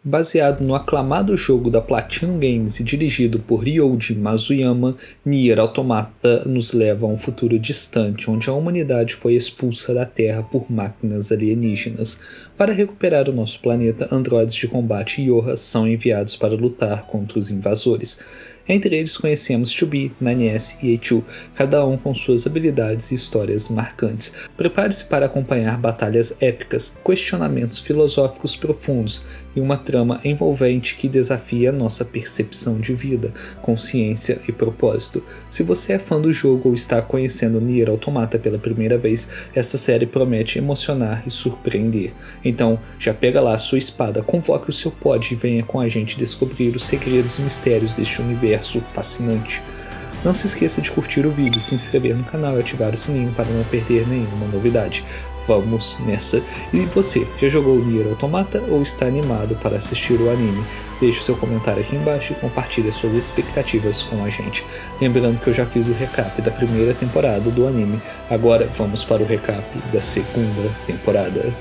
Baseado no aclamado jogo da Platinum Games e dirigido por Ryoji Mazuyama, Nier Automata nos leva a um futuro distante onde a humanidade foi expulsa da Terra por máquinas alienígenas. Para recuperar o nosso planeta, androides de combate Yoha são enviados para lutar contra os invasores. Entre eles conhecemos 2B, 9S e A2, cada um com suas habilidades e histórias marcantes. Prepare-se para acompanhar batalhas épicas, questionamentos filosóficos profundos e uma trama envolvente que desafia nossa percepção de vida, consciência e propósito. Se você é fã do jogo ou está conhecendo Nier Automata pela primeira vez, essa série promete emocionar e surpreender. Então, já pega lá a sua espada, convoque o seu pod e venha com a gente descobrir os segredos e mistérios deste universo fascinante. Não se esqueça de curtir o vídeo, se inscrever no canal e ativar o sininho para não perder nenhuma novidade. Vamos nessa! E você, já jogou Nier Automata ou está animado para assistir o anime? Deixe o seu comentário aqui embaixo e compartilhe suas expectativas com a gente. Lembrando que eu já fiz o recap da primeira temporada do anime, agora vamos para o recap da segunda temporada.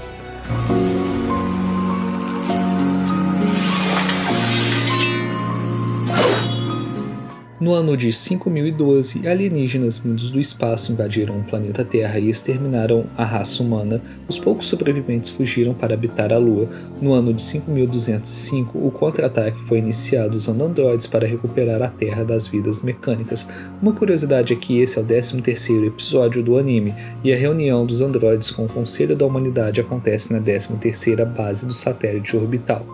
No ano de 5012, alienígenas vindos do espaço invadiram o planeta Terra e exterminaram a raça humana. Os poucos sobreviventes fugiram para habitar a Lua. No ano de 5205, o contra-ataque foi iniciado usando androides para recuperar a Terra das vidas mecânicas. Uma curiosidade é que esse é o 13º episódio do anime, e a reunião dos androides com o Conselho da Humanidade acontece na 13ª base do satélite orbital.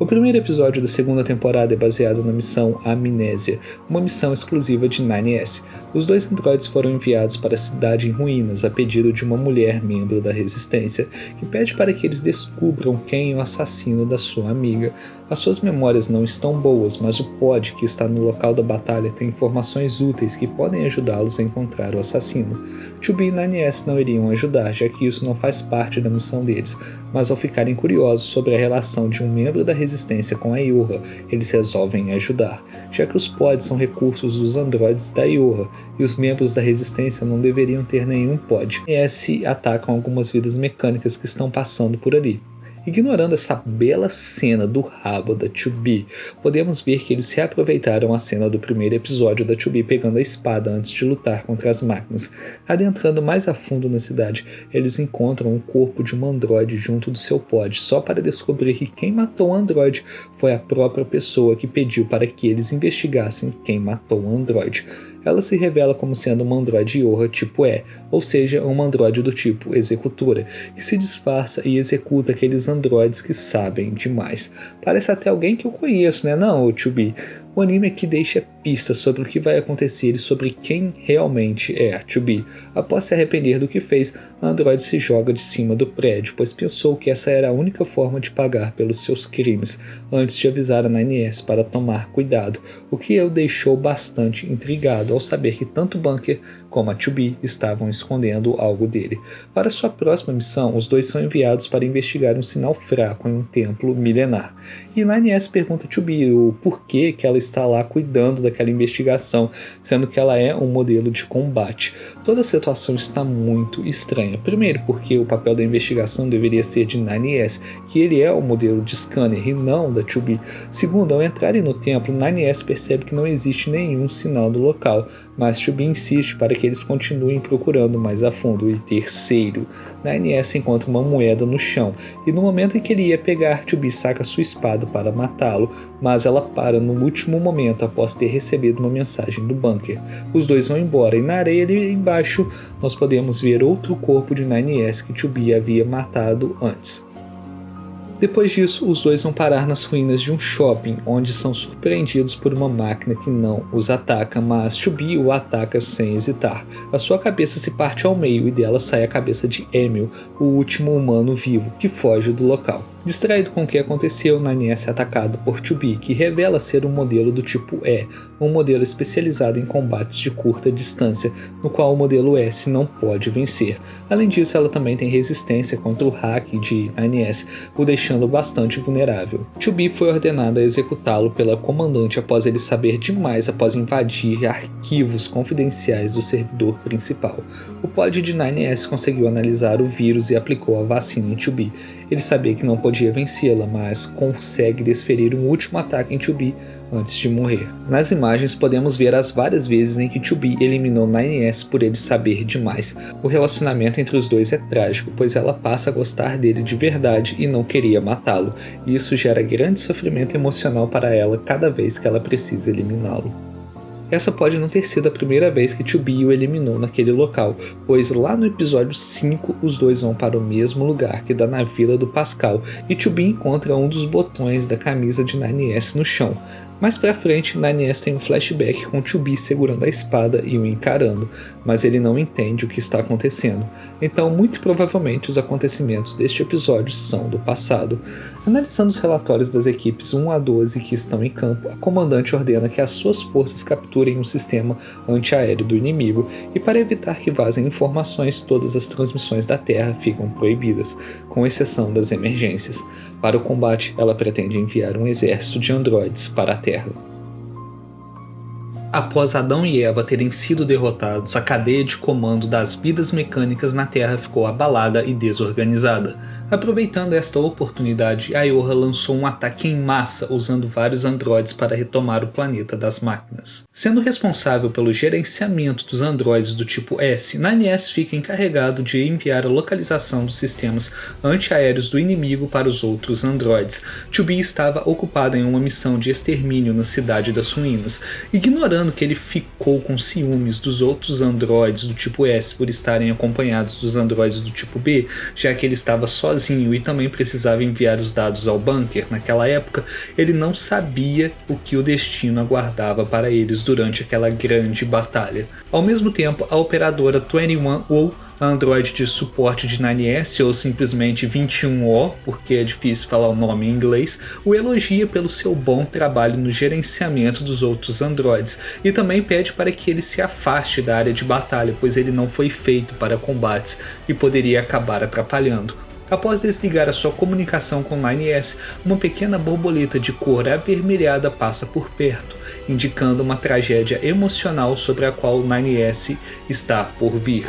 O primeiro episódio da segunda temporada é baseado na missão Amnésia, uma missão exclusiva de 9S. Os dois androides foram enviados para a cidade em ruínas a pedido de uma mulher membro da Resistência, que pede para que eles descubram quem é o assassino da sua amiga. As suas memórias não estão boas, mas o pod que está no local da batalha tem informações úteis que podem ajudá-los a encontrar o assassino. 2B e 9S não iriam ajudar, já que isso não faz parte da missão deles, mas ao ficarem curiosos sobre a relação de um membro da Resistência com a Yoha, eles resolvem ajudar, já que os pods são recursos dos androides da Yoha, e os membros da Resistência não deveriam ter nenhum pod. 9S atacam algumas vidas mecânicas que estão passando por ali. Ignorando essa bela cena do rabo da 2B, podemos ver que eles reaproveitaram a cena do primeiro episódio da 2B pegando a espada antes de lutar contra as máquinas. Adentrando mais a fundo na cidade, eles encontram o corpo de um androide junto do seu pod, só para descobrir que quem matou o androide foi a própria pessoa que pediu para que eles investigassem quem matou o androide. Ela se revela como sendo uma androide Yoha tipo E, ou seja, uma androide do tipo executora, que se disfarça e executa aqueles androides que sabem demais. Parece até alguém que eu conheço, né não, 2B? O anime aqui deixa pistas sobre o que vai acontecer e sobre quem realmente é a 2B. Após se arrepender do que fez, a androide se joga de cima do prédio, pois pensou que essa era a única forma de pagar pelos seus crimes, antes de avisar a 9S para tomar cuidado, o que o deixou bastante intrigado ao saber que tanto Bunker como a 2B estavam escondendo algo dele. Para sua próxima missão, os dois são enviados para investigar um sinal fraco em um templo milenar. E 9S pergunta a 2B o porquê que ela está lá cuidando daquela investigação, sendo que ela é um modelo de combate. Toda a situação está muito estranha. Primeiro, porque o papel da investigação deveria ser de 9S, que ele é o modelo de scanner e não da 2B. Segundo, ao entrarem no templo, 9S percebe que não existe nenhum sinal do local, mas 2B insiste para que eles continuem procurando mais a fundo. E terceiro, 9S encontra uma moeda no chão, e no momento em que ele ia pegar, 2B saca sua espada para matá-lo, mas ela para no último momento após ter recebido uma mensagem do Bunker. Os dois vão embora e na areia ali embaixo nós podemos ver outro corpo de 9S que 2B havia matado antes. Depois disso, os dois vão parar nas ruínas de um shopping, onde são surpreendidos por uma máquina que não os ataca, mas 2B o ataca sem hesitar. A sua cabeça se parte ao meio e dela sai a cabeça de Emil, o último humano vivo, que foge do local. Distraído com o que aconteceu, 9S é atacado por 2B, que revela ser um modelo do tipo E, um modelo especializado em combates de curta distância, no qual o modelo S não pode vencer. Além disso, ela também tem resistência contra o hack de 9S, o deixando bastante vulnerável. 2B foi ordenada a executá-lo pela comandante após ele saber demais após invadir arquivos confidenciais do servidor principal. O pod de 9S conseguiu analisar o vírus e aplicou a vacina em 2B. Ele sabia que não podia vencê-la, mas consegue desferir um último ataque em 2B antes de morrer. Nas imagens podemos ver as várias vezes em que 2B eliminou 9S por ele saber demais. O relacionamento entre os dois é trágico, pois ela passa a gostar dele de verdade e não queria matá-lo, e isso gera grande sofrimento emocional para ela cada vez que ela precisa eliminá-lo. Essa pode não ter sido a primeira vez que 2B o eliminou naquele local, pois lá no episódio 5 os dois vão para o mesmo lugar que dá na Vila do Pascal, e 2B encontra um dos botões da camisa de 9S no chão. Mais pra frente, 9S tem um flashback com 2B segurando a espada e o encarando, mas ele não entende o que está acontecendo, então muito provavelmente os acontecimentos deste episódio são do passado. Analisando os relatórios das equipes 1 a 12 que estão em campo, a comandante ordena que as suas forças capturem um sistema antiaéreo do inimigo, e para evitar que vazem informações, todas as transmissões da Terra ficam proibidas, com exceção das emergências. Para o combate, ela pretende enviar um exército de androides para a Terra. Após Adão e Eva terem sido derrotados, a cadeia de comando das vidas mecânicas na Terra ficou abalada e desorganizada. Aproveitando esta oportunidade, a Iorra lançou um ataque em massa usando vários androides para retomar o planeta das máquinas. Sendo responsável pelo gerenciamento dos androides do tipo S, 9S fica encarregado de enviar a localização dos sistemas antiaéreos do inimigo para os outros androides. 2B estava ocupado em uma missão de extermínio na Cidade das Ruínas, ignorando que ele ficou com ciúmes dos outros androides do tipo S por estarem acompanhados dos androides do tipo B, já que ele estava sozinho e também precisava enviar os dados ao bunker. Naquela época, ele não sabia o que o destino aguardava para eles durante aquela grande batalha. Ao mesmo tempo, a operadora 21O, a androide de suporte de 9S, ou simplesmente 21O, porque é difícil falar o nome em inglês, o elogia pelo seu bom trabalho no gerenciamento dos outros androides, e também pede para que ele se afaste da área de batalha, pois ele não foi feito para combates e poderia acabar atrapalhando. Após desligar a sua comunicação com 9S, uma pequena borboleta de cor avermelhada passa por perto, indicando uma tragédia emocional sobre a qual 9S está por vir.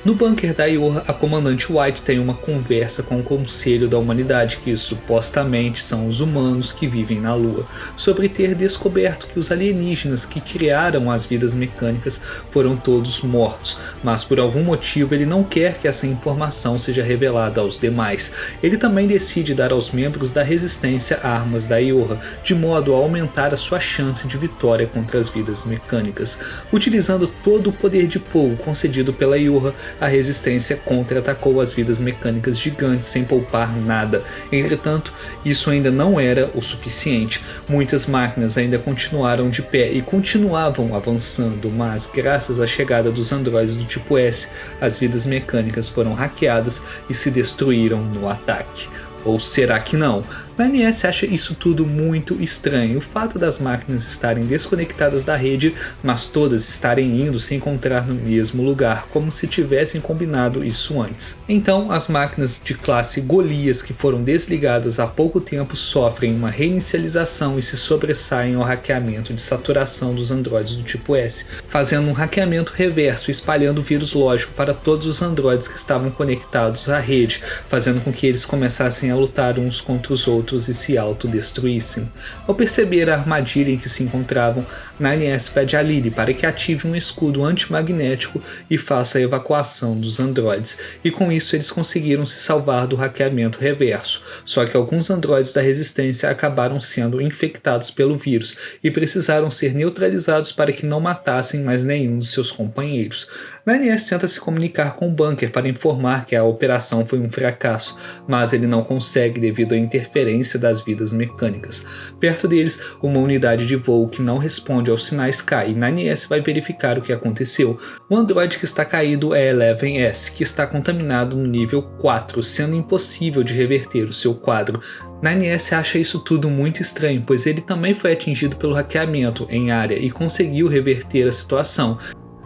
No bunker da Iorra, a comandante White tem uma conversa com o Conselho da Humanidade, que supostamente são os humanos que vivem na Lua, sobre ter descoberto que os alienígenas que criaram as vidas mecânicas foram todos mortos, mas por algum motivo ele não quer que essa informação seja revelada aos demais. Ele também decide dar aos membros da Resistência armas da Iorra, de modo a aumentar a sua chance de vitória contra as vidas mecânicas. Utilizando todo o poder de fogo concedido pela Iorra, a Resistência contra-atacou as vidas mecânicas gigantes sem poupar nada. Entretanto, isso ainda não era o suficiente. Muitas máquinas ainda continuaram de pé e continuavam avançando, mas graças à chegada dos androides do tipo S, as vidas mecânicas foram hackeadas e se destruíram no ataque. Ou será que não? 9S acha isso tudo muito estranho, o fato das máquinas estarem desconectadas da rede, mas todas estarem indo se encontrar no mesmo lugar, como se tivessem combinado isso antes. Então, as máquinas de classe Golias que foram desligadas há pouco tempo sofrem uma reinicialização e se sobressaem ao hackeamento de saturação dos androides do tipo S, fazendo um hackeamento reverso e espalhando o vírus lógico para todos os androides que estavam conectados à rede, fazendo com que eles começassem a lutar uns contra os outros e se autodestruíssem. Ao perceber a armadilha em que se encontravam, 9S pede a Lily para que ative um escudo antimagnético e faça a evacuação dos androides, e com isso eles conseguiram se salvar do hackeamento reverso, só que alguns androides da Resistência acabaram sendo infectados pelo vírus e precisaram ser neutralizados para que não matassem mais nenhum de seus companheiros. 9S tenta se comunicar com o bunker para informar que a operação foi um fracasso, mas ele não consegue devido à interferência das vidas mecânicas. Perto deles, uma unidade de voo que não responde aos sinais cai e 9S vai verificar o que aconteceu. O androide que está caído é 11S, que está contaminado no nível 4, sendo impossível de reverter o seu quadro. 9S acha isso tudo muito estranho, pois ele também foi atingido pelo hackeamento em área e conseguiu reverter a situação.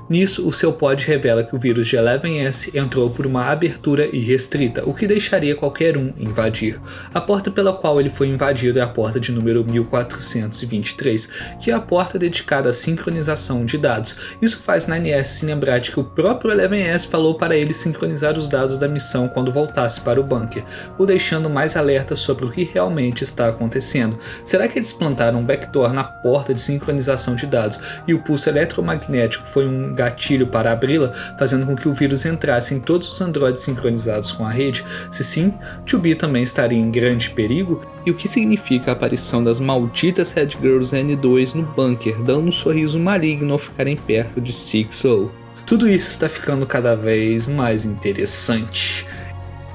Nisso, o seu pod revela que o vírus de Eleven-S entrou por uma abertura irrestrita, o que deixaria qualquer um invadir. A porta pela qual ele foi invadido é a porta de número 1423, que é a porta dedicada à sincronização de dados. Isso faz 9S se lembrar de que o próprio Eleven-S falou para ele sincronizar os dados da missão quando voltasse para o bunker, o deixando mais alerta sobre o que realmente está acontecendo. Será que eles plantaram um backdoor na porta de sincronização de dados e o pulso eletromagnético foi um gatilho para abri-la, fazendo com que o vírus entrasse em todos os androides sincronizados com a rede? Se sim, 2B também estaria em grande perigo? E o que significa a aparição das malditas Red Girls N2 no bunker, dando um sorriso maligno ao ficarem perto de 6-0? Tudo isso está ficando cada vez mais interessante.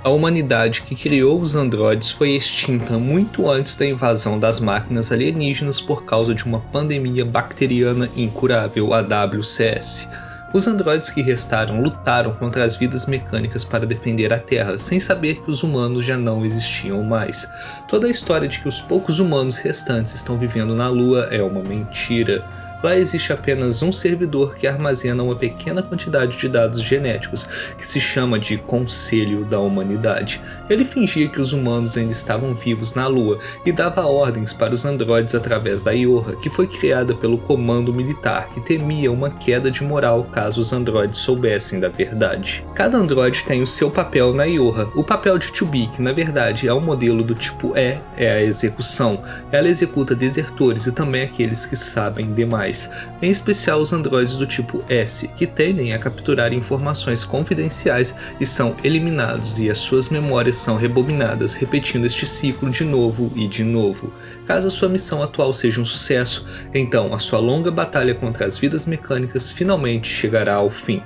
A humanidade que criou os androides foi extinta muito antes da invasão das máquinas alienígenas por causa de uma pandemia bacteriana incurável, a WCS. Os androides que restaram lutaram contra as vidas mecânicas para defender a Terra, sem saber que os humanos já não existiam mais. Toda a história de que os poucos humanos restantes estão vivendo na Lua é uma mentira. Lá existe apenas um servidor que armazena uma pequena quantidade de dados genéticos, que se chama de Conselho da Humanidade. Ele fingia que os humanos ainda estavam vivos na Lua e dava ordens para os androides através da Iorra, que foi criada pelo comando militar, que temia uma queda de moral caso os androides soubessem da verdade. Cada androide tem o seu papel na Iorra. O papel de 2B, que na verdade é um modelo do tipo E, é a execução. Ela executa desertores e também aqueles que sabem demais. Em especial os androides do tipo S, que tendem a capturar informações confidenciais e são eliminados, e as suas memórias são rebobinadas, repetindo este ciclo de novo e de novo. Caso a sua missão atual seja um sucesso, então a sua longa batalha contra as vidas mecânicas finalmente chegará ao fim.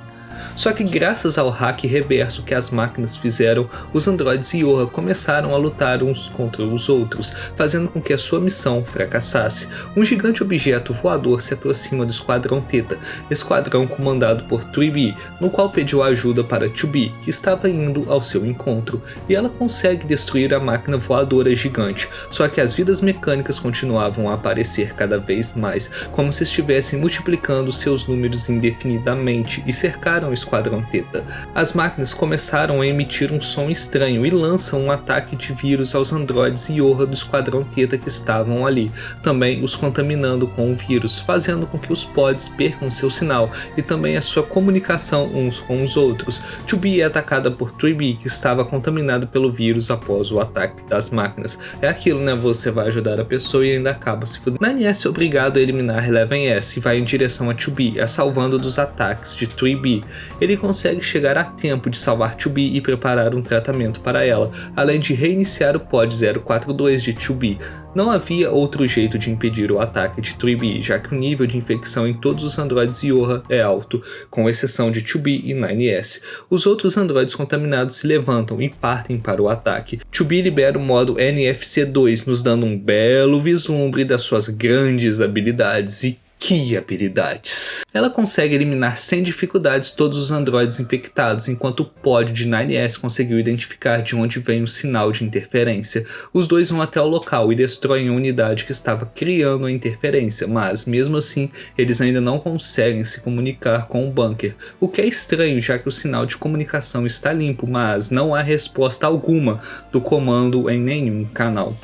Só que graças ao hack reverso que as máquinas fizeram, os androides Iorra começaram a lutar uns contra os outros, fazendo com que a sua missão fracassasse. Um gigante objeto voador se aproxima do Esquadrão Theta, esquadrão comandado por 3B, no qual pediu ajuda para 2B, que estava indo ao seu encontro, e ela consegue destruir a máquina voadora gigante, só que as vidas mecânicas continuavam a aparecer cada vez mais, como se estivessem multiplicando seus números indefinidamente, e cercaram o Esquadrão Theta. As máquinas começaram a emitir um som estranho e lançam um ataque de vírus aos androides Iorra do Esquadrão Theta que estavam ali, também os contaminando com o vírus, fazendo com que os pods percam seu sinal e também a sua comunicação uns com os outros. 2B é atacada por 3B, que estava contaminado pelo vírus após o ataque das máquinas. É aquilo, né? Você vai ajudar a pessoa e ainda acaba se fudendo. 9S é obrigado a eliminar Eleven-S e vai em direção a 2B, a salvando dos ataques de 3B. Ele consegue chegar a tempo de salvar 2B e preparar um tratamento para ela, além de reiniciar o pod 042 de 2B. Não havia outro jeito de impedir o ataque de 3B, já que o nível de infecção em todos os androides Iorra é alto, com exceção de 2B e 9S. Os outros androides contaminados se levantam e partem para o ataque. 2B libera o modo NFC2, nos dando um belo vislumbre das suas grandes habilidades. E que habilidades! Ela consegue eliminar sem dificuldades todos os androides infectados, enquanto o pod de 9S conseguiu identificar de onde vem o sinal de interferência. Os dois vão até o local e destroem a unidade que estava criando a interferência, mas mesmo assim eles ainda não conseguem se comunicar com o bunker, o que é estranho, já que o sinal de comunicação está limpo, mas não há resposta alguma do comando em nenhum canal.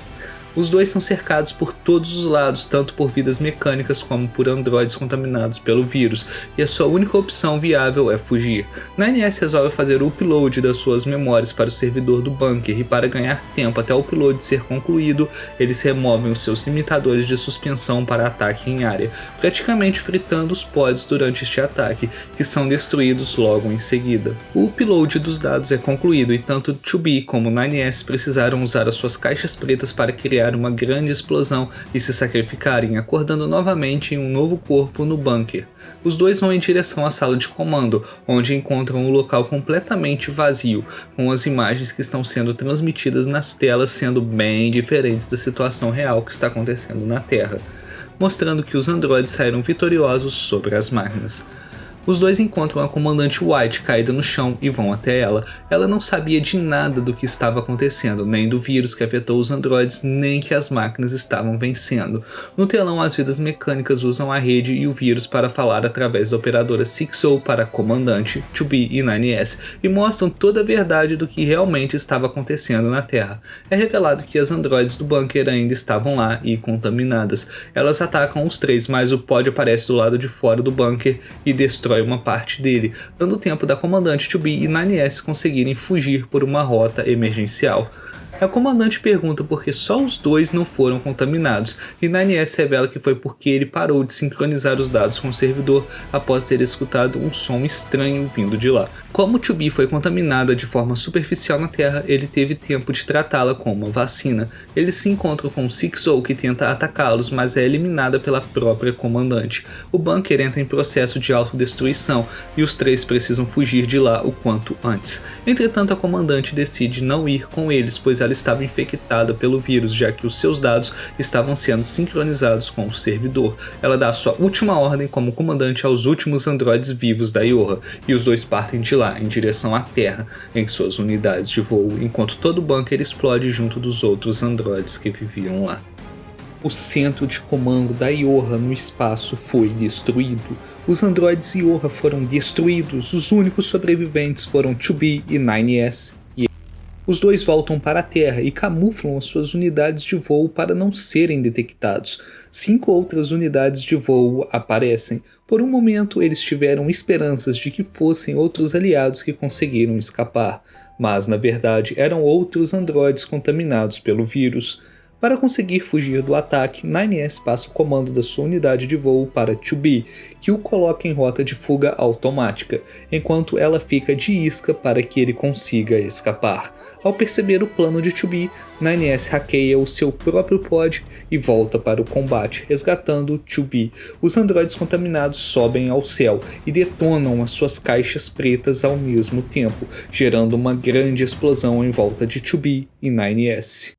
Os dois são cercados por todos os lados, tanto por vidas mecânicas como por androides contaminados pelo vírus, e a sua única opção viável é fugir. 9S resolve fazer o upload das suas memórias para o servidor do bunker, e para ganhar tempo até o upload ser concluído, eles removem os seus limitadores de suspensão para ataque em área, praticamente fritando os pods durante este ataque, que são destruídos logo em seguida. O upload dos dados é concluído, e tanto 2B como 9S precisaram usar as suas caixas pretas para criar uma grande explosão e se sacrificarem, acordando novamente em um novo corpo no bunker. Os dois vão em direção à sala de comando, onde encontram o local completamente vazio, com as imagens que estão sendo transmitidas nas telas sendo bem diferentes da situação real que está acontecendo na Terra, mostrando que os androides saíram vitoriosos sobre as máquinas. Os dois encontram a comandante White caída no chão e vão até ela. Ela não sabia de nada do que estava acontecendo, nem do vírus que afetou os androides, nem que as máquinas estavam vencendo. No telão, as vidas mecânicas usam a rede e o vírus para falar através da operadora 6O para a comandante, 2B e 9S, e mostram toda a verdade do que realmente estava acontecendo na Terra. É revelado que as androides do bunker ainda estavam lá e contaminadas. Elas atacam os três, mas o pod aparece do lado de fora do bunker e destrói uma parte dele, dando tempo da comandante 2B e 9S conseguirem fugir por uma rota emergencial. A comandante pergunta por que só os dois não foram contaminados, e 9S revela que foi porque ele parou de sincronizar os dados com o servidor após ter escutado um som estranho vindo de lá. Como 2B foi contaminada de forma superficial na Terra, ele teve tempo de tratá-la com uma vacina. Eles se encontram com 6O que tenta atacá-los, mas é eliminada pela própria comandante. O bunker entra em processo de autodestruição e os três precisam fugir de lá o quanto antes. Entretanto, a comandante decide não ir com eles, pois ela estava infectada pelo vírus, já que os seus dados estavam sendo sincronizados com o servidor. Ela dá sua última ordem como comandante aos últimos androides vivos da Ioha, e os dois partem de lá em direção à Terra, em suas unidades de voo, enquanto todo o bunker explode junto dos outros androides que viviam lá. O centro de comando da Ioha no espaço foi destruído. Os androides Ioha foram destruídos, os únicos sobreviventes foram 2B e 9S. Os dois voltam para a Terra e camuflam as suas unidades de voo para não serem detectados. 5 outras unidades de voo aparecem. Por um momento, eles tiveram esperanças de que fossem outros aliados que conseguiram escapar, mas na verdade eram outros androides contaminados pelo vírus. Para conseguir fugir do ataque, 9S passa o comando da sua unidade de voo para 2B, que o coloca em rota de fuga automática, enquanto ela fica de isca para que ele consiga escapar. Ao perceber o plano de 2B, 9S hackeia o seu próprio pod e volta para o combate, resgatando 2B. Os androides contaminados sobem ao céu e detonam as suas caixas pretas ao mesmo tempo, gerando uma grande explosão em volta de 2B e 9S.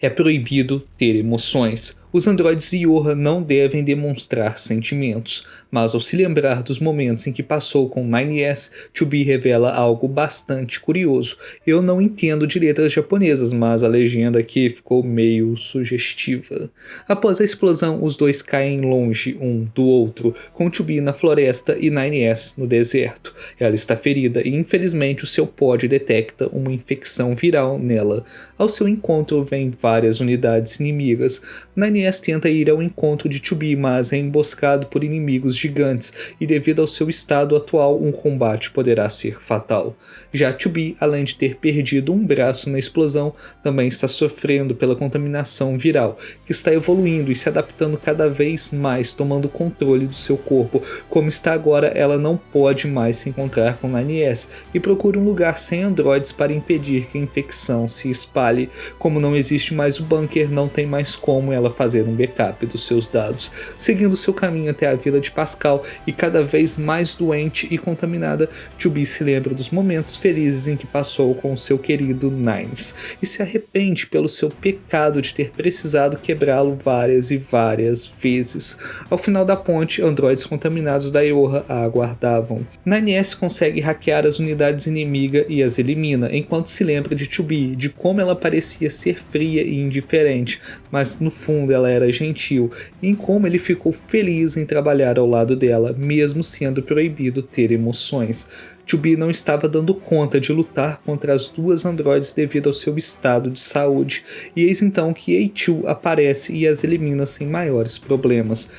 É proibido ter emoções. Os androides Ioha não devem demonstrar sentimentos, mas ao se lembrar dos momentos em que passou com 9S, 2B revela algo bastante curioso. Eu não entendo de letras japonesas, mas a legenda aqui ficou meio sugestiva. Após a explosão, os dois caem longe um do outro, com 2B na floresta e 9S no deserto. Ela está ferida e infelizmente o seu pod detecta uma infecção viral nela. Ao seu encontro vêm várias unidades inimigas. 9S tenta ir ao encontro de 2B, mas é emboscado por inimigos gigantes e devido ao seu estado atual, um combate poderá ser fatal. Já 2B, além de ter perdido um braço na explosão, também está sofrendo pela contaminação viral, que está evoluindo e se adaptando cada vez mais, tomando controle do seu corpo. Como está agora, ela não pode mais se encontrar com 9S e procura um lugar sem androides para impedir que a infecção se espalhe. Como não existe mais o bunker, não tem mais como ela fazer um backup dos seus dados. Seguindo seu caminho até a vila de Pascal e cada vez mais doente e contaminada, 2B se lembra dos momentos felizes em que passou com seu querido Nines e se arrepende pelo seu pecado de ter precisado quebrá-lo várias e várias vezes. Ao final da ponte, androides contaminados da Ioha a aguardavam. 9S consegue hackear as unidades inimigas e as elimina, enquanto se lembra de 2B, de como ela parecia ser fria e indiferente, mas no fundo ela era gentil, e em como ele ficou feliz em trabalhar ao lado dela, mesmo sendo proibido ter emoções. 2B não estava dando conta de lutar contra as duas androides devido ao seu estado de saúde, e eis então que A2 aparece e as elimina sem maiores problemas.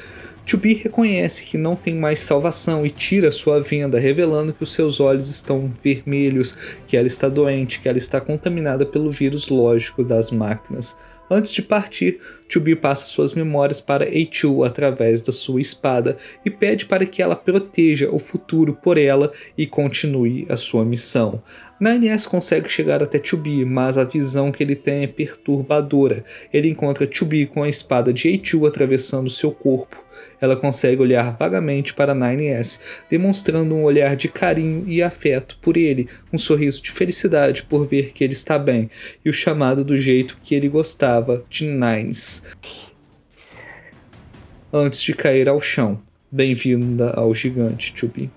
2B reconhece que não tem mais salvação e tira sua venda, revelando que os seus olhos estão vermelhos, que ela está doente, que ela está contaminada pelo vírus lógico das máquinas. Antes de partir, 2B passa suas memórias para A2 através da sua espada e pede para que ela proteja o futuro por ela e continue a sua missão. 9S consegue chegar até 2B, mas a visão que ele tem é perturbadora. Ele encontra 2B com a espada de A2 atravessando seu corpo. Ela consegue olhar vagamente para 9S, demonstrando um olhar de carinho e afeto por ele, um sorriso de felicidade por ver que ele está bem, e o chamado do jeito que ele gostava de Nines. Antes de cair ao chão, Bem-vinda ao gigante, Chubi.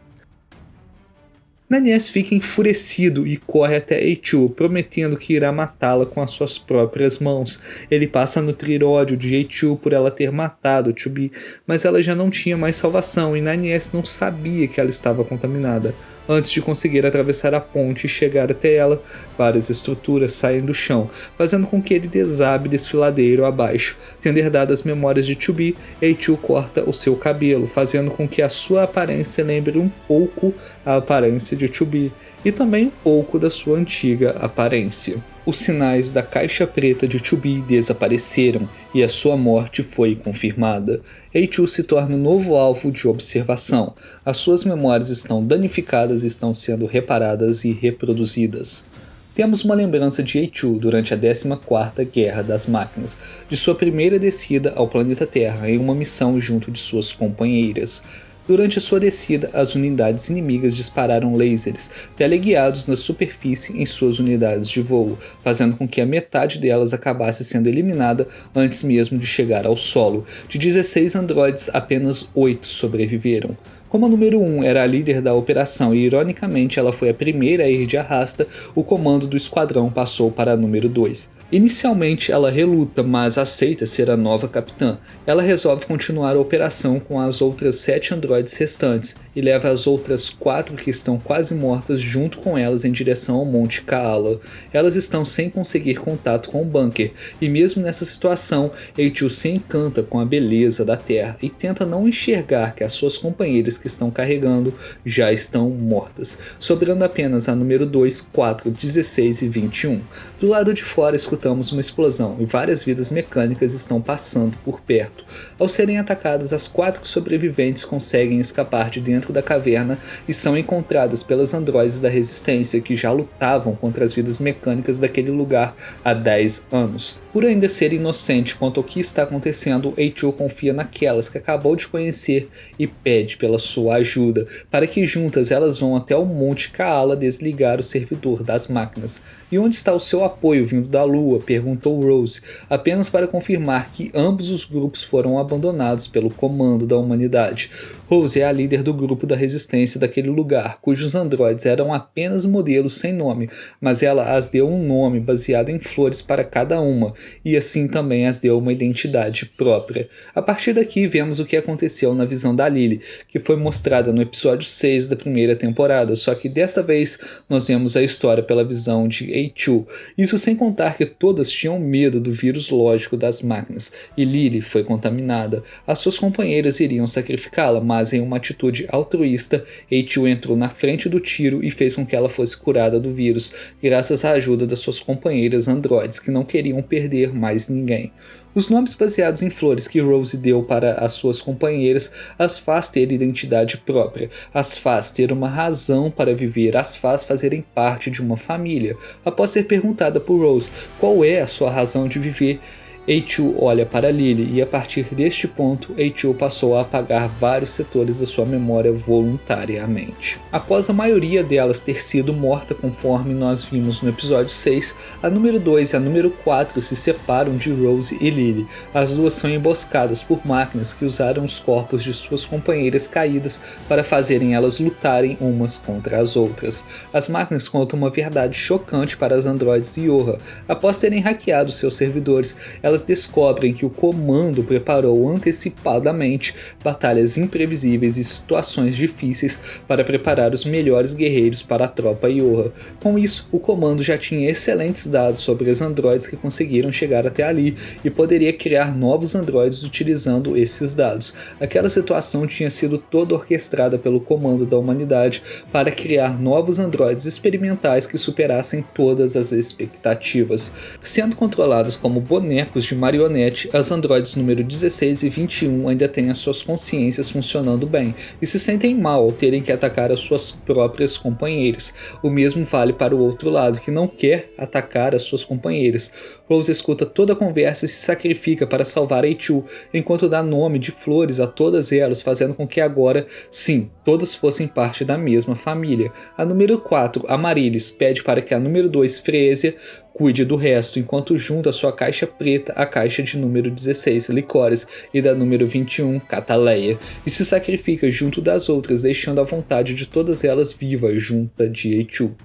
Nanies fica enfurecido e corre até Eichu, prometendo que irá matá-la com as suas próprias mãos. Ele passa a nutrir ódio de Eichu por ela ter matado Chubi, mas ela já não tinha mais salvação e Nanies não sabia que ela estava contaminada. Antes de conseguir atravessar a ponte e chegar até ela, várias estruturas saem do chão, fazendo com que ele desabe desfiladeiro abaixo. Tendo herdado as memórias de Chubi, Eichu corta o seu cabelo, fazendo com que a sua aparência lembre um pouco a aparência de Chubi e também um pouco da sua antiga aparência. Os sinais da caixa preta de Chubi desapareceram e a sua morte foi confirmada. Eichu se torna um novo alvo de observação. As suas memórias estão danificadas e estão sendo reparadas e reproduzidas. Temos uma lembrança de Eichu durante a 14ª Guerra das Máquinas, de sua primeira descida ao planeta Terra em uma missão junto de suas companheiras. Durante sua descida, as unidades inimigas dispararam lasers teleguiados na superfície em suas unidades de voo, fazendo com que a metade delas acabasse sendo eliminada antes mesmo de chegar ao solo. De 16 androides, apenas 8 sobreviveram. Como a número 1 era a líder da operação e ironicamente ela foi a primeira a ir de arrasta, o comando do esquadrão passou para a número 2. Inicialmente ela reluta, mas aceita ser a nova capitã. Ela resolve continuar a operação com as outras 7 androides restantes e leva as outras 4 que estão quase mortas junto com elas em direção ao Monte Kaala. Elas estão sem conseguir contato com o bunker e mesmo nessa situação, Eichu se encanta com a beleza da Terra e tenta não enxergar que as suas companheiras que estão carregando já estão mortas, sobrando apenas a número 2, 4, 16 e 21. Do lado de fora escutamos uma explosão e várias vidas mecânicas estão passando por perto. Ao serem atacadas, as 4 sobreviventes conseguem escapar de dentro da caverna e são encontradas pelas androides da Resistência que já lutavam contra as vidas mecânicas daquele lugar há 10 anos. Por ainda ser inocente quanto ao que está acontecendo, Eichu confia naquelas que acabou de conhecer e pede pela sua ajuda, para que juntas elas vão até o Monte Kaala desligar o servidor das máquinas. E onde está o seu apoio vindo da Lua? Perguntou Rose, apenas para confirmar que ambos os grupos foram abandonados pelo comando da humanidade. Rose é a líder do grupo da resistência daquele lugar, cujos androides eram apenas modelos sem nome, mas ela as deu um nome baseado em flores para cada uma, e assim também as deu uma identidade própria. A partir daqui vemos o que aconteceu na visão da Lily, que foi mostrada no episódio 6 da primeira temporada, só que dessa vez nós vemos a história pela visão de Eichu. Isso sem contar que todas tinham medo do vírus lógico das máquinas, e Lily foi contaminada. As suas companheiras iriam sacrificá-la, mas em uma atitude altruísta, Eichu entrou na frente do tiro e fez com que ela fosse curada do vírus, graças à ajuda das suas companheiras androides, que não queriam perder mais ninguém. Os nomes baseados em flores que Rose deu para as suas companheiras as faz ter identidade própria, as faz ter uma razão para viver, as faz fazerem parte de uma família. Após ser perguntada por Rose qual é a sua razão de viver, Eichu olha para Lily e a partir deste ponto, Eichu passou a apagar vários setores da sua memória voluntariamente. Após a maioria delas ter sido morta conforme nós vimos no episódio 6, a número 2 e a número 4 se separam de Rose e Lily. As duas são emboscadas por máquinas que usaram os corpos de suas companheiras caídas para fazerem elas lutarem umas contra as outras. As máquinas contam uma verdade chocante para as androides de Yoha. Após terem hackeado seus servidores, elas descobrem que o comando preparou antecipadamente batalhas imprevisíveis e situações difíceis para preparar os melhores guerreiros para a tropa Yoha. Com isso, o comando já tinha excelentes dados sobre os androides que conseguiram chegar até ali e poderia criar novos androides utilizando esses dados. Aquela situação tinha sido toda orquestrada pelo comando da humanidade para criar novos androides experimentais que superassem todas as expectativas. Sendo controladas como bonecos de marionete, as androides número 16 e 21 ainda têm as suas consciências funcionando bem e se sentem mal ao terem que atacar as suas próprias companheiras. O mesmo vale para o outro lado, que não quer atacar as suas companheiras. Rose escuta toda a conversa e se sacrifica para salvar Eichu, enquanto dá nome de flores a todas elas, fazendo com que agora, sim, todas fossem parte da mesma família. A número 4, Amaryllis, pede para que a número 2, Freesia, Cuide do resto, enquanto junta sua caixa preta à caixa de número 16, Licores, e da número 21, Cataleia, e se sacrifica junto das outras, deixando a vontade de todas elas viva junto de Eichu.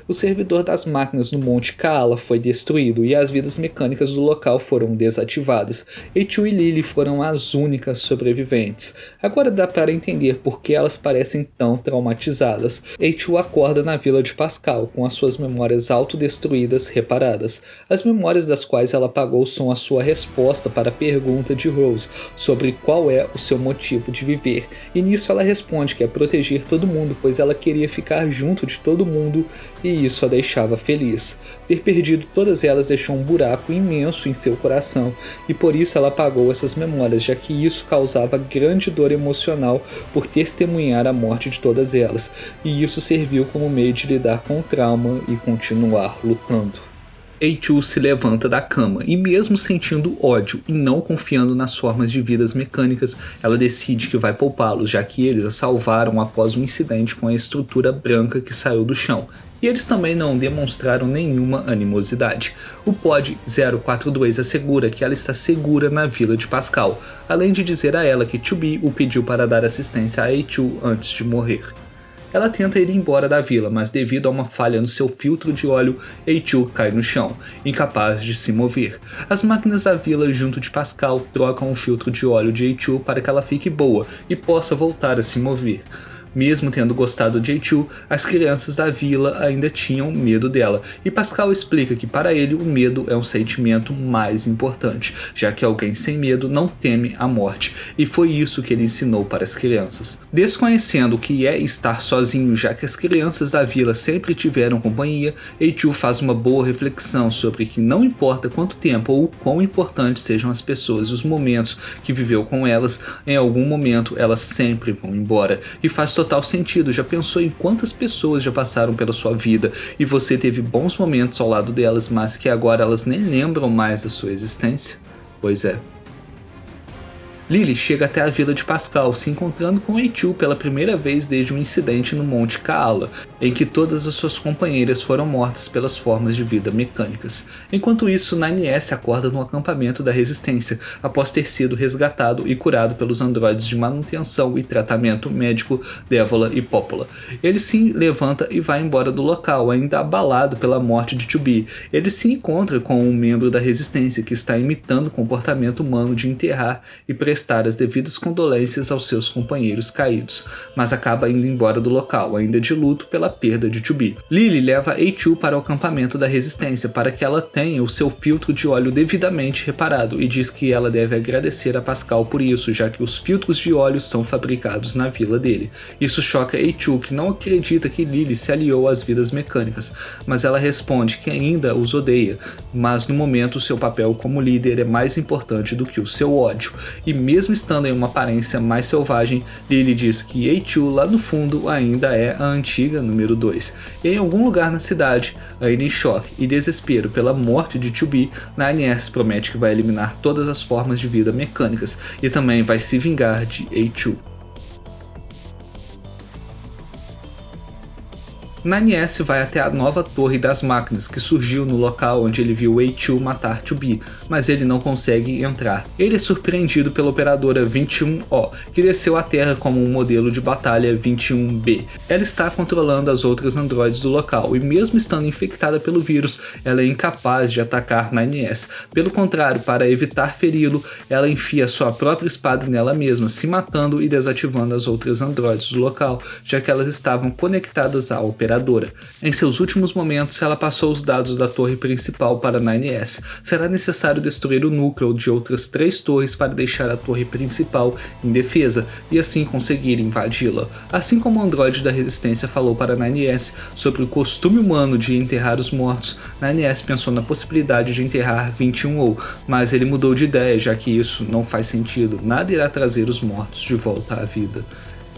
O servidor das máquinas no Monte Kaala foi destruído e as vidas mecânicas do local foram desativadas. Eichu e Lily foram as únicas sobreviventes. Agora dá para entender por que elas parecem tão traumatizadas. Eichu acorda na vila de Pascal, com as suas memórias autodestruídas reparadas. As memórias das quais ela apagou são a sua resposta para a pergunta de Rose sobre qual é o seu motivo de viver. E nisso ela responde que é proteger todo mundo, pois ela queria ficar junto de todo mundo e isso a deixava feliz. Ter perdido todas elas deixou um buraco imenso em seu coração e por isso ela apagou essas memórias, já que isso causava grande dor emocional por testemunhar a morte de todas elas, e isso serviu como meio de lidar com o trauma e continuar lutando. Eichu se levanta da cama e, mesmo sentindo ódio e não confiando nas formas de vidas mecânicas, ela decide que vai poupá-los, já que eles a salvaram após um incidente com a estrutura branca que saiu do chão. E eles também não demonstraram nenhuma animosidade. O Pod 042 assegura que ela está segura na vila de Pascal, além de dizer a ela que Chubi o pediu para dar assistência a Eichu antes de morrer. Ela tenta ir embora da vila, mas devido a uma falha no seu filtro de óleo, Eichu cai no chão, incapaz de se mover. As máquinas da vila junto de Pascal trocam o filtro de óleo de Eichu para que ela fique boa e possa voltar a se mover. Mesmo tendo gostado de Eichu, as crianças da vila ainda tinham medo dela, e Pascal explica que para ele o medo é um sentimento mais importante, já que alguém sem medo não teme a morte, e foi isso que ele ensinou para as crianças. Desconhecendo o que é estar sozinho, já que as crianças da vila sempre tiveram companhia, Eichu faz uma boa reflexão sobre que não importa quanto tempo ou quão importantes sejam as pessoas e os momentos que viveu com elas, em algum momento elas sempre vão embora, e faz total sentido. Já pensou em quantas pessoas já passaram pela sua vida e você teve bons momentos ao lado delas, mas que agora elas nem lembram mais da sua existência? Pois é. Lily chega até a vila de Pascal, se encontrando com Eichu pela primeira vez desde um incidente no Monte Kaala, em que todas as suas companheiras foram mortas pelas formas de vida mecânicas. Enquanto isso, 9S acorda no acampamento da Resistência, após ter sido resgatado e curado pelos androides de manutenção e tratamento médico Devola e Popola. Ele se levanta e vai embora do local, ainda abalado pela morte de Chubi. Ele se encontra com um membro da Resistência que está imitando o comportamento humano de enterrar e prestar as devidas condolências aos seus companheiros caídos, mas acaba indo embora do local, ainda de luto pela perda de Chubi. Lily leva Eichu para o acampamento da Resistência para que ela tenha o seu filtro de óleo devidamente reparado e diz que ela deve agradecer a Pascal por isso, já que os filtros de óleo são fabricados na vila dele. Isso choca Eichu, que não acredita que Lily se aliou às vidas mecânicas, mas ela responde que ainda os odeia, mas no momento seu papel como líder é mais importante do que o seu ódio. E mesmo estando em uma aparência mais selvagem, Lily diz que Eichu lá no fundo ainda é a antiga número 2. E em algum lugar na cidade, ainda em choque e desespero pela morte de Chubi, 9S promete que vai eliminar todas as formas de vida mecânicas e também vai se vingar de Eichu. 9S vai até a nova torre das máquinas que surgiu no local onde ele viu Eichu matar Chubi, mas ele não consegue entrar. Ele é surpreendido pela operadora 21O, que desceu à Terra como um modelo de batalha 21B. Ela está controlando as outras androides do local e mesmo estando infectada pelo vírus, ela é incapaz de atacar 9S. Pelo contrário, para evitar feri-lo, ela enfia sua própria espada nela mesma, se matando e desativando as outras androides do local, já que elas estavam conectadas à operadora. Em seus últimos momentos, ela passou os dados da torre principal para 9S. Será necessário destruir o núcleo de outras 3 torres para deixar a torre principal indefesa e assim conseguir invadi-la. Assim como o androide da Resistência falou para 9S sobre o costume humano de enterrar os mortos, 9S pensou na possibilidade de enterrar 21O, mas ele mudou de ideia, já que isso não faz sentido, nada irá trazer os mortos de volta à vida.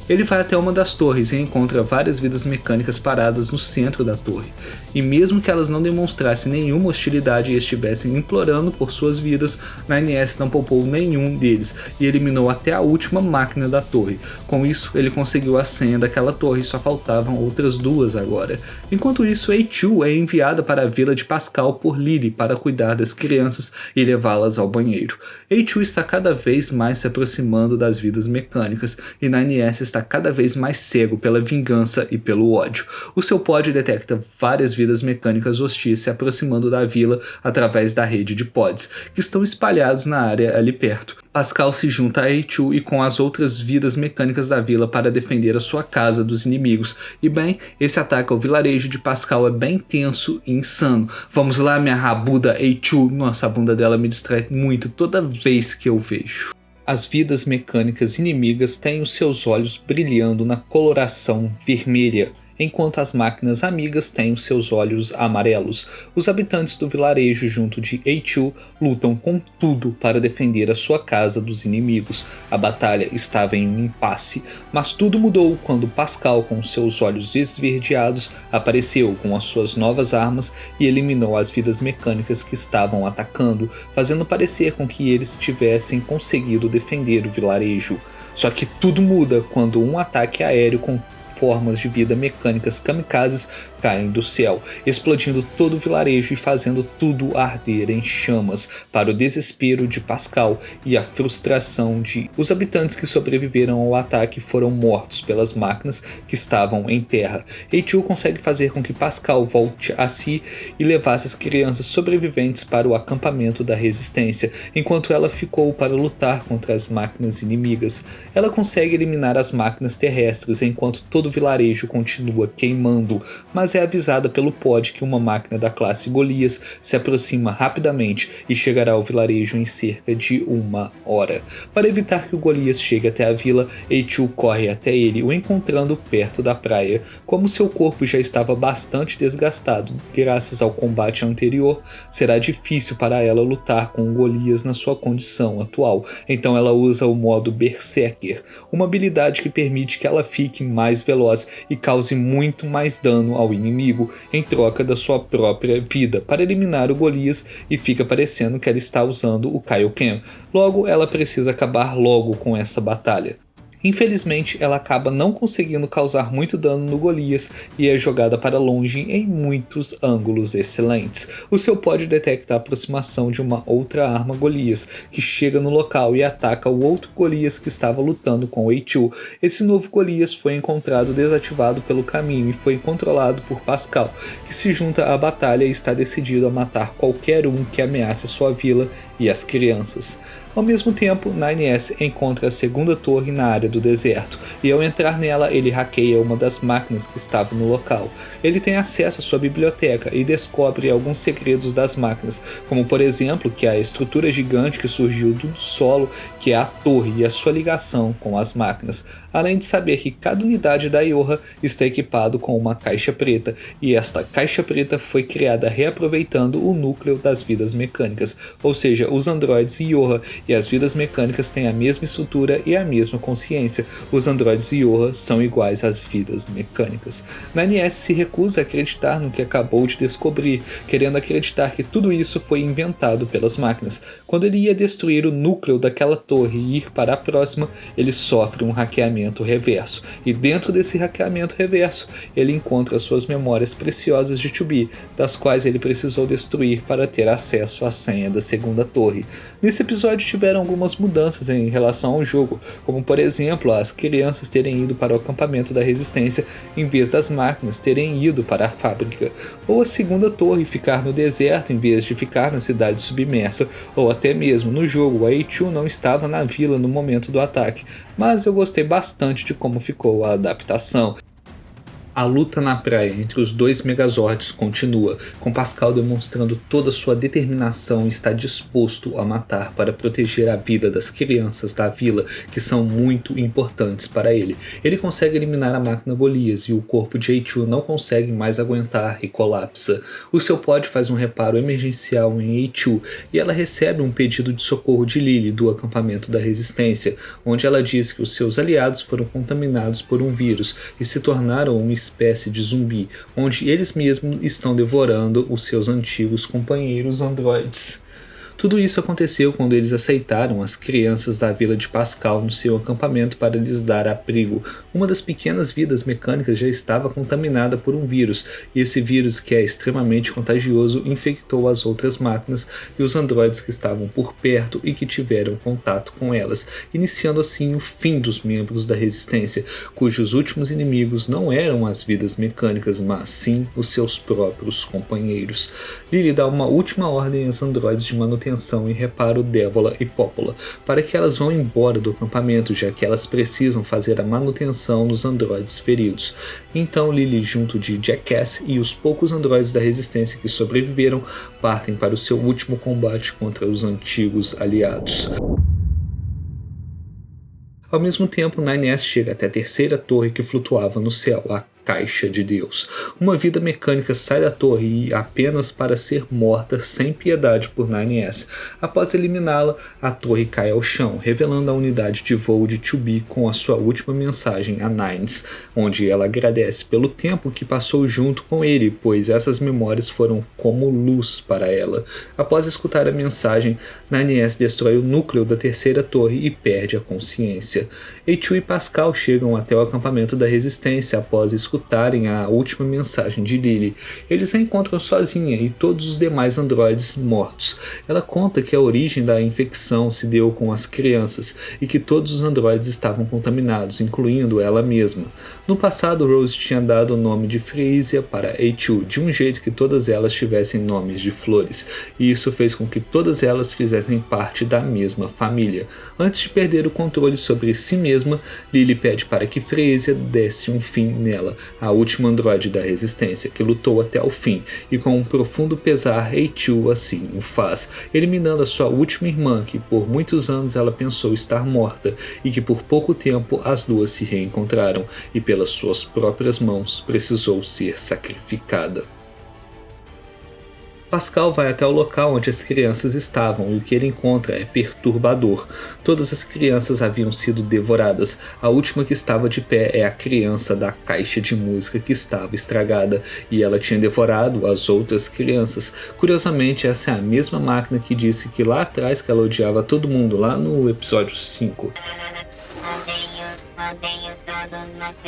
Ele vai até uma das torres e encontra várias vidas mecânicas paradas no centro da torre. E mesmo que elas não demonstrassem nenhuma hostilidade e estivessem implorando por suas vidas, 9S não poupou nenhum deles e eliminou até a última máquina da torre. Com isso, ele conseguiu a senha daquela torre e só faltavam outras duas agora. Enquanto isso, A2 é enviada para a vila de Pascal por Lily para cuidar das crianças e levá-las ao banheiro. A2 está cada vez mais se aproximando das vidas mecânicas e 9S está cada vez mais cego pela vingança e pelo ódio. O seu pod detecta várias vidas mecânicas hostis se aproximando da vila através da rede de pods, que estão espalhados na área ali perto. Pascal se junta a A2 e com as outras vidas mecânicas da vila para defender a sua casa dos inimigos. E bem, esse ataque ao vilarejo de Pascal é bem tenso e insano. Vamos lá, minha rabuda A2. Nossa, a bunda dela me distrai muito toda vez que eu vejo. As vidas mecânicas inimigas têm os seus olhos brilhando na coloração vermelha, enquanto as máquinas amigas têm os seus olhos amarelos. Os habitantes do vilarejo junto de A2 lutam com tudo para defender a sua casa dos inimigos. A batalha estava em um impasse, mas tudo mudou quando Pascal, com seus olhos esverdeados, apareceu com as suas novas armas e eliminou as vidas mecânicas que estavam atacando, fazendo parecer com que eles tivessem conseguido defender o vilarejo. Só que tudo muda quando um ataque aéreo com formas de vida mecânicas kamikazes caem do céu, explodindo todo o vilarejo e fazendo tudo arder em chamas, para o desespero de Pascal e a frustração de os habitantes que sobreviveram ao ataque foram mortos pelas máquinas que estavam em terra. A2 consegue fazer com que Pascal volte a si e levasse as crianças sobreviventes para o acampamento da resistência, enquanto ela ficou para lutar contra as máquinas inimigas. Ela consegue eliminar as máquinas terrestres enquanto todo o vilarejo continua queimando, mas é avisada pelo pod que uma máquina da classe Golias se aproxima rapidamente e chegará ao vilarejo em cerca de 1 hora. Para evitar que o Golias chegue até a vila, A2 corre até ele, o encontrando perto da praia. Como seu corpo já estava bastante desgastado graças ao combate anterior, será difícil para ela lutar com o Golias na sua condição atual, então ela usa o modo Berserker, uma habilidade que permite que ela fique mais veloz e cause muito mais dano ao inimigo em troca da sua própria vida para eliminar o Golias, e fica parecendo que ela está usando o Kaioken. Logo, ela precisa acabar logo com essa batalha. Infelizmente, ela acaba não conseguindo causar muito dano no Golias e é jogada para longe em muitos ângulos excelentes. O seu pod detecta a aproximação de uma outra arma Golias, que chega no local e ataca o outro Golias que estava lutando com o A2. Esse novo Golias foi encontrado desativado pelo caminho e foi controlado por Pascal, que se junta à batalha e está decidido a matar qualquer um que ameace a sua vila e as crianças. Ao mesmo tempo, 9S encontra a segunda torre na área do deserto, e ao entrar nela ele hackeia uma das máquinas que estava no local. Ele tem acesso à sua biblioteca e descobre alguns segredos das máquinas, como por exemplo que a estrutura gigante que surgiu do solo, que é a torre e a sua ligação com as máquinas, além de saber que cada unidade da Yorha está equipado com uma caixa preta, e esta caixa preta foi criada reaproveitando o núcleo das vidas mecânicas, ou seja, os androides Yorha e as vidas mecânicas têm a mesma estrutura e a mesma consciência. Os androides Yorha são iguais às vidas mecânicas. 9S se recusa a acreditar no que acabou de descobrir, querendo acreditar que tudo isso foi inventado pelas máquinas. Quando ele ia destruir o núcleo daquela torre e ir para a próxima, ele sofre um hackeamento reverso, e dentro desse hackeamento reverso, ele encontra suas memórias preciosas de 2B, das quais ele precisou destruir para ter acesso à senha da segunda torre. Nesse episódio tiveram algumas mudanças em relação ao jogo, como por exemplo as crianças terem ido para o acampamento da resistência em vez das máquinas terem ido para a fábrica, ou a segunda torre ficar no deserto em vez de ficar na cidade submersa, ou até mesmo no jogo a A2 não estava na vila no momento do ataque, mas eu gostei bastante de como ficou a adaptação. A luta na praia entre os dois Megazords continua, com Pascal demonstrando toda sua determinação e está disposto a matar para proteger a vida das crianças da vila, que são muito importantes para ele. Ele consegue eliminar a máquina Golias e o corpo de A2 não consegue mais aguentar e colapsa. O seu pod faz um reparo emergencial em A2 e ela recebe um pedido de socorro de Lily do acampamento da Resistência, onde ela diz que os seus aliados foram contaminados por um vírus e se tornaram uma espécie de zumbi, onde eles mesmos estão devorando os seus antigos companheiros androides. Tudo isso aconteceu quando eles aceitaram as crianças da vila de Pascal no seu acampamento para lhes dar abrigo. Uma das pequenas vidas mecânicas já estava contaminada por um vírus, e esse vírus, que é extremamente contagioso, infectou as outras máquinas e os androides que estavam por perto e que tiveram contato com elas, iniciando assim o fim dos membros da Resistência, cujos últimos inimigos não eram as vidas mecânicas, mas sim os seus próprios companheiros. Lily dá uma última ordem aos androides de manutenção e reparo Dévola e Popola, para que elas vão embora do acampamento, já que elas precisam fazer a manutenção nos androides feridos. Então Lily, junto de Jackass e os poucos androides da Resistência que sobreviveram, partem para o seu último combate contra os antigos aliados. Ao mesmo tempo, 9S chega até a terceira torre que flutuava no céu, a Caixa de Deus. Uma vida mecânica sai da torre e apenas para ser morta sem piedade por 9S. Após eliminá-la, a torre cai ao chão, revelando a unidade de voo de 2B com a sua última mensagem a Nines, onde ela agradece pelo tempo que passou junto com ele, pois essas memórias foram como luz para ela. Após escutar a mensagem, 9S destrói o núcleo da terceira torre e perde a consciência. A2 e Pascal chegam até o acampamento da Resistência após escutarem a última mensagem de Lily. Eles a encontram sozinha e todos os demais androides mortos. Ela conta que a origem da infecção se deu com as crianças e que todos os androides estavam contaminados, incluindo ela mesma. No passado, Rose tinha dado o nome de Freesia para A2, de um jeito que todas elas tivessem nomes de flores, e isso fez com que todas elas fizessem parte da mesma família. Antes de perder o controle sobre si mesma, Lily pede para que Freesia desse um fim nela, a última androide da Resistência, que lutou até o fim, e com um profundo pesar, A2 assim o faz, eliminando a sua última irmã, que por muitos anos ela pensou estar morta, e que por pouco tempo as duas se reencontraram, e pelas suas próprias mãos precisou ser sacrificada. Pascal vai até o local onde as crianças estavam e o que ele encontra é perturbador. Todas as crianças haviam sido devoradas. A última que estava de pé é a criança da caixa de música que estava estragada e ela tinha devorado as outras crianças. Curiosamente, essa é a mesma máquina que disse que lá atrás que ela odiava todo mundo, lá no episódio 5.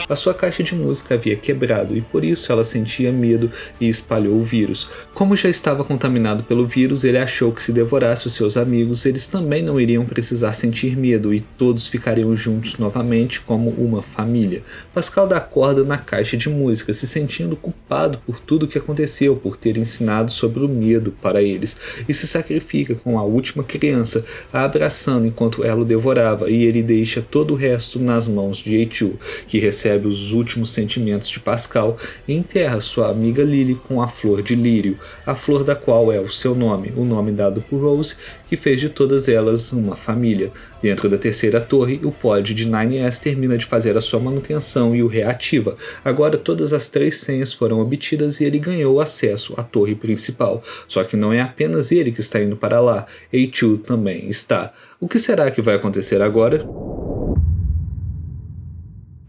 A sua caixa de música havia quebrado e por isso ela sentia medo e espalhou o vírus. Como já estava contaminado pelo vírus, ele achou que se devorasse os seus amigos, eles também não iriam precisar sentir medo e todos ficariam juntos novamente como uma família. Pascal dá corda na caixa de música, se sentindo culpado por tudo o que aconteceu, por ter ensinado sobre o medo para eles, e se sacrifica com a última criança, a abraçando enquanto ela o devorava, e ele deixa todo o resto nas mãos de A2, que recebe os últimos sentimentos de Pascal e enterra sua amiga Lily com a flor de lírio, a flor da qual é o seu nome, o nome dado por Rose, que fez de todas elas uma família. Dentro da terceira torre, o pod de 9S termina de fazer a sua manutenção e o reativa. Agora todas as 3 senhas foram obtidas e ele ganhou acesso à torre principal. Só que não é apenas ele que está indo para lá, A2 também está. O que será que vai acontecer agora?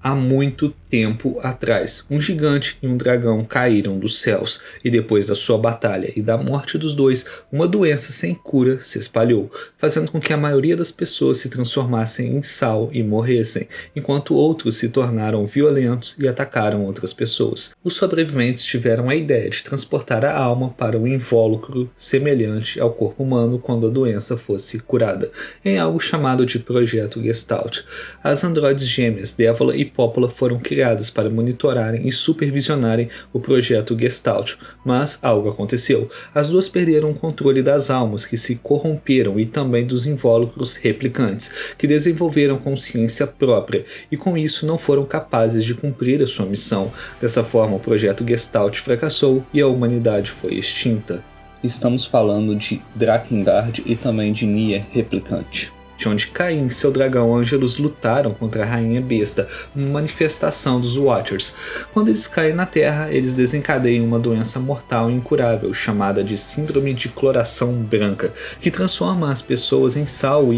Há muito tempo atrás, um gigante e um dragão caíram dos céus, e depois da sua batalha e da morte dos dois, uma doença sem cura se espalhou, fazendo com que a maioria das pessoas se transformassem em sal e morressem, enquanto outros se tornaram violentos e atacaram outras pessoas. Os sobreviventes tiveram a ideia de transportar a alma para um invólucro semelhante ao corpo humano quando a doença fosse curada, em algo chamado de Projeto Gestalt. As androides gêmeas Dévola e Popola foram criadas para monitorarem e supervisionarem o projeto Gestalt, mas algo aconteceu. As duas perderam o controle das almas que se corromperam e também dos invólucros replicantes, que desenvolveram consciência própria e com isso não foram capazes de cumprir a sua missão. Dessa forma, o projeto Gestalt fracassou e a humanidade foi extinta. Estamos falando de Drakengard e também de Nier Replicante, onde Caim e seu dragão Angelus lutaram contra a Rainha Besta, uma manifestação dos Watchers. Quando eles caem na Terra, eles desencadeiam uma doença mortal e incurável, chamada de Síndrome de Cloração Branca, que transforma as pessoas em sal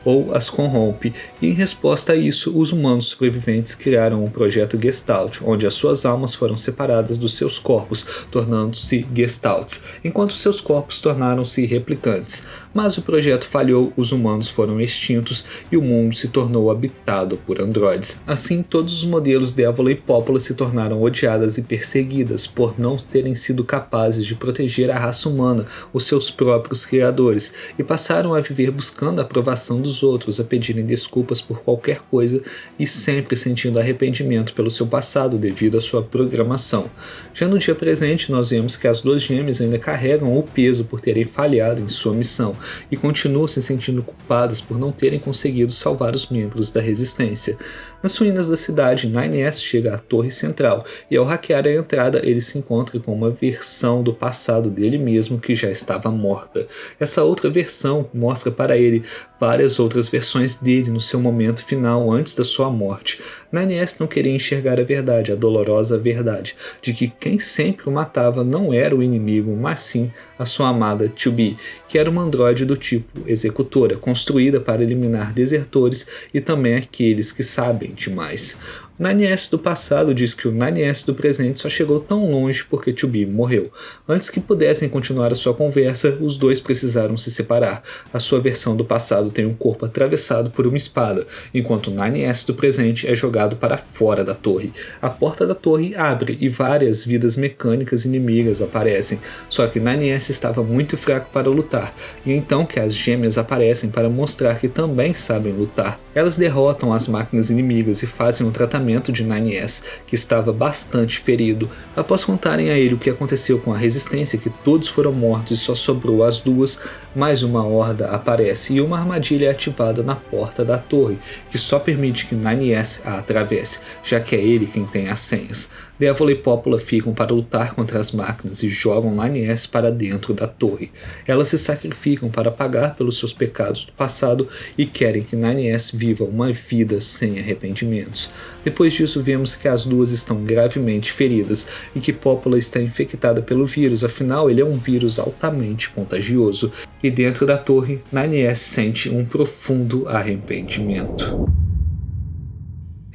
ou as corrompe, e em resposta a isso, os humanos sobreviventes criaram o projeto Gestalt, onde as suas almas foram separadas dos seus corpos, tornando-se Gestalts, enquanto seus corpos tornaram-se replicantes. Mas o projeto falhou, os humanos foram extintos e o mundo se tornou habitado por androides. Assim, todos os modelos Dévola e Popola se tornaram odiadas e perseguidas por não terem sido capazes de proteger a raça humana, os seus próprios criadores, e passaram a viver buscando a aprovação dos outros, a pedirem desculpas por qualquer coisa e sempre sentindo arrependimento pelo seu passado devido à sua programação. Já no dia presente, nós vemos que as duas gêmeas ainda carregam o peso por terem falhado em sua missão e continuam se sentindo culpadas por não terem conseguido salvar os membros da resistência. Nas ruínas da cidade, 9S chega à torre central e ao hackear a entrada ele se encontra com uma versão do passado dele mesmo que já estava morta. Essa outra versão mostra para ele várias outras versões dele no seu momento final antes da sua morte. 9S não queria enxergar a verdade, a dolorosa verdade, de que quem sempre o matava não era o inimigo, mas sim a sua amada 2B, que era uma androide do tipo executora, construída para eliminar desertores e também aqueles que sabem demais. O 9S do passado diz que o 9S do presente só chegou tão longe porque 2B morreu. Antes que pudessem continuar a sua conversa, os dois precisaram se separar. A sua versão do passado tem um corpo atravessado por uma espada, enquanto o 9S do presente é jogado para fora da torre. A porta da torre abre e várias vidas mecânicas inimigas aparecem, só que 9S estava muito fraco para lutar, e é então que as gêmeas aparecem para mostrar que também sabem lutar. Elas derrotam as máquinas inimigas e fazem um tratamento de 9S, que estava bastante ferido. Após contarem a ele o que aconteceu com a resistência, que todos foram mortos e só sobrou as duas, mais uma horda aparece e uma armadilha é ativada na porta da torre, que só permite que 9S a atravesse, já que é ele quem tem as senhas. Dévola e Popola ficam para lutar contra as máquinas e jogam 9S para dentro da torre. Elas se sacrificam para pagar pelos seus pecados do passado e querem que 9S viva uma vida sem arrependimentos. Depois disso, vemos que as duas estão gravemente feridas e que Popola está infectada pelo vírus, afinal ele é um vírus altamente contagioso. E dentro da torre, 9S sente um profundo arrependimento.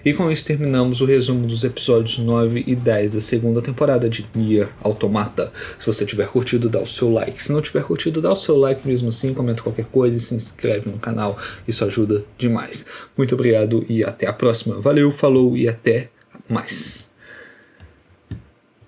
E com isso terminamos o resumo dos episódios 9 e 10 da segunda temporada de Nier Automata. Se você tiver curtido, dá o seu like. Se não tiver curtido, dá o seu like mesmo assim, comenta qualquer coisa e se inscreve no canal. Isso ajuda demais. Muito obrigado e até a próxima. Valeu, falou e até mais.